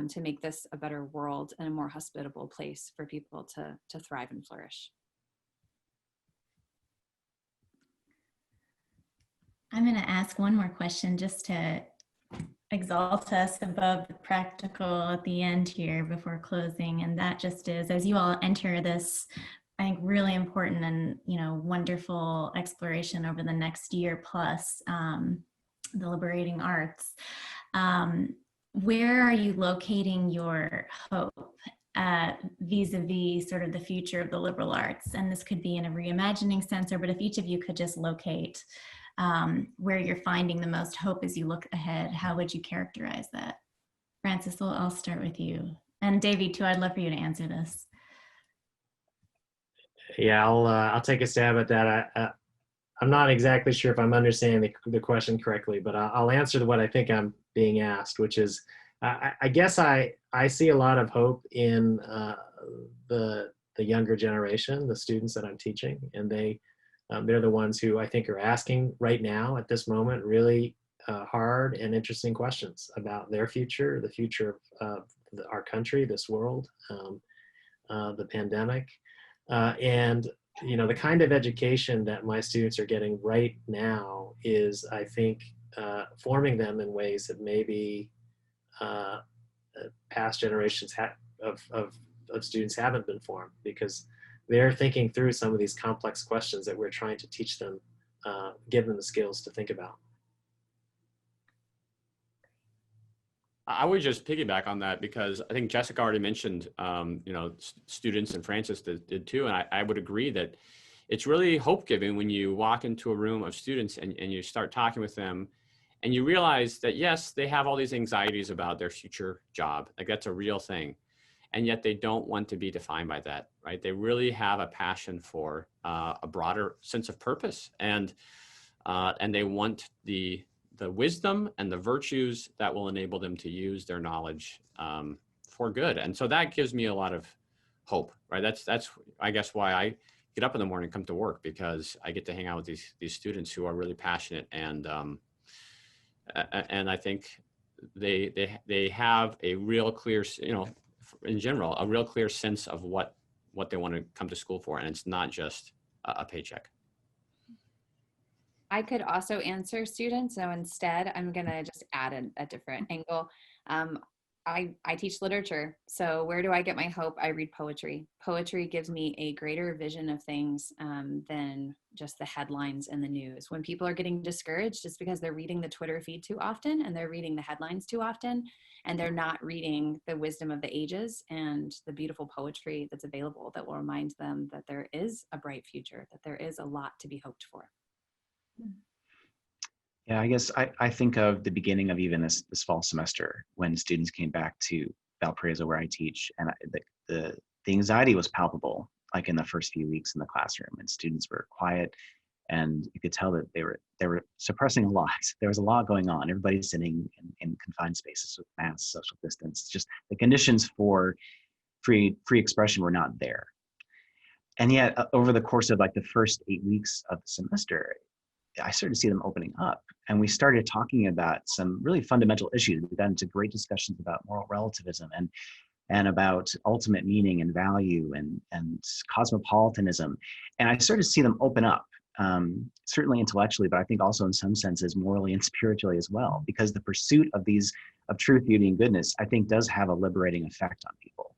to make this a better world and a more hospitable place for people to thrive and flourish? I'm going to ask one more question just to exalt us above the practical at the end here before closing. And that just is, as you all enter this, I think, really important and, wonderful exploration over the next year plus, the liberating arts. Where are you locating your hope vis-a-vis sort of the future of the liberal arts? And this could be in a reimagining sense, but if each of you could just locate where you're finding the most hope as you look ahead, how would you characterize that? Francis, I'll start with you. And Davey, too, I'd love for you to answer this. Yeah, I'll take a stab at that. I'm not exactly sure if I'm understanding the question correctly, but I'll answer what I think I'm being asked, which is, I guess I see a lot of hope in the younger generation, the students that I'm teaching, and they're the ones who I think are asking right now at this moment really hard and interesting questions about their future, the future of our country, this world, the pandemic. And you know, the kind of education that my students are getting right now is, I think, forming them in ways that maybe past generations of students haven't been formed, because they're thinking through some of these complex questions that we're trying to teach them, give them the skills to think about. I would just piggyback on that, because I think Jessica already mentioned, students, and Francis did too. And I would agree that it's really hope-giving when you walk into a room of students and you start talking with them and you realize that, yes, they have all these anxieties about their future job. Like, that's a real thing. And yet they don't want to be defined by that, right? They really have a passion for a broader sense of purpose. And they want the wisdom and the virtues that will enable them to use their knowledge for good. And so that gives me a lot of hope, right? That's I guess why I get up in the morning and come to work, because I get to hang out with these students who are really passionate, and I think they have a real clear, in general, a real clear sense of what they want to come to school for, and it's not just a paycheck. I could also answer students. So instead, I'm going to just add a different angle. I teach literature. So where do I get my hope? I read poetry. Poetry gives me a greater vision of things than just the headlines in the news. When people are getting discouraged, it's because they're reading the Twitter feed too often, and they're reading the headlines too often, and they're not reading the wisdom of the ages and the beautiful poetry that's available that will remind them that there is a bright future, that there is a lot to be hoped for. Yeah, I guess I think of the beginning of even this fall semester, when students came back to Valparaiso, where I teach, and the anxiety was palpable, like in the first few weeks in the classroom, and students were quiet, and you could tell that they were suppressing a lot. There was a lot going on. Everybody's sitting in confined spaces with masks, social distance. Just the conditions for free expression were not there. And yet, over the course of like the first 8 weeks of the semester, I started to see them opening up, and we started talking about some really fundamental issues. We got into great discussions about moral relativism and about ultimate meaning and value and cosmopolitanism. And I started to see them open up, certainly intellectually, but I think also in some senses morally and spiritually as well, because the pursuit of truth, beauty, and goodness, I think, does have a liberating effect on people.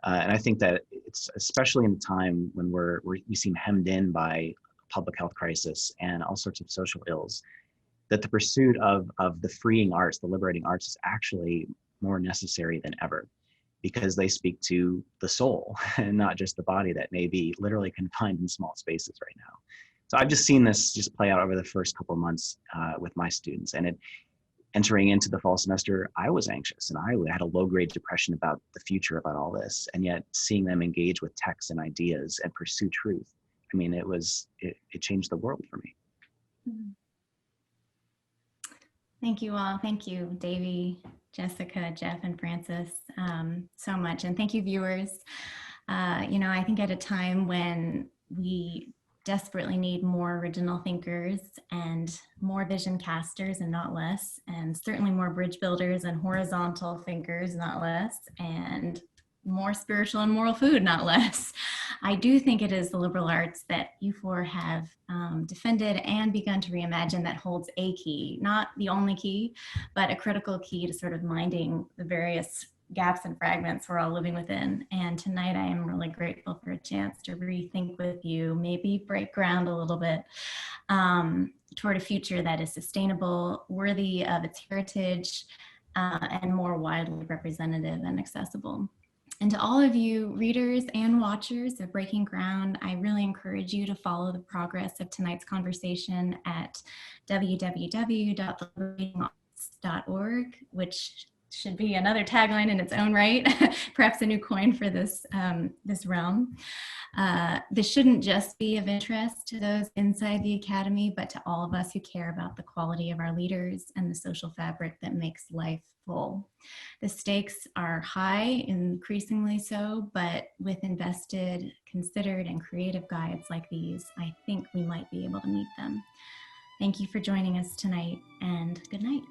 And I think that it's especially in the time when we seem hemmed in by public health crisis and all sorts of social ills, that the pursuit of the freeing arts, the liberating arts, is actually more necessary than ever, because they speak to the soul and not just the body that may be literally confined in small spaces right now. So I've just seen this just play out over the first couple of months with my students. And entering into the fall semester, I was anxious, and I had a low-grade depression about the future, about all this. And yet seeing them engage with texts and ideas and pursue truth, I mean, it changed the world for me. Thank you all. Thank you, Davey, Jessica, Jeff, and Francis, so much. And thank you, viewers. I think at a time when we desperately need more original thinkers and more vision casters and not less, and certainly more bridge builders and horizontal thinkers, not less, and more spiritual and moral food, not less. I do think it is the liberal arts that you four have defended and begun to reimagine that holds a key, not the only key, but a critical key to sort of minding the various gaps and fragments we're all living within. And tonight I am really grateful for a chance to rethink with you, maybe break ground a little bit toward a future that is sustainable, worthy of its heritage, and more widely representative and accessible. And to all of you readers and watchers of Breaking Ground, I really encourage you to follow the progress of tonight's conversation at www.theliberatingarts.org, which should be another tagline in its own right, perhaps a new coin for this realm. This shouldn't just be of interest to those inside the Academy, but to all of us who care about the quality of our leaders and the social fabric that makes life full. The stakes are high, increasingly so, but with invested, considered, and creative guides like these, I think we might be able to meet them. Thank you for joining us tonight, and good night.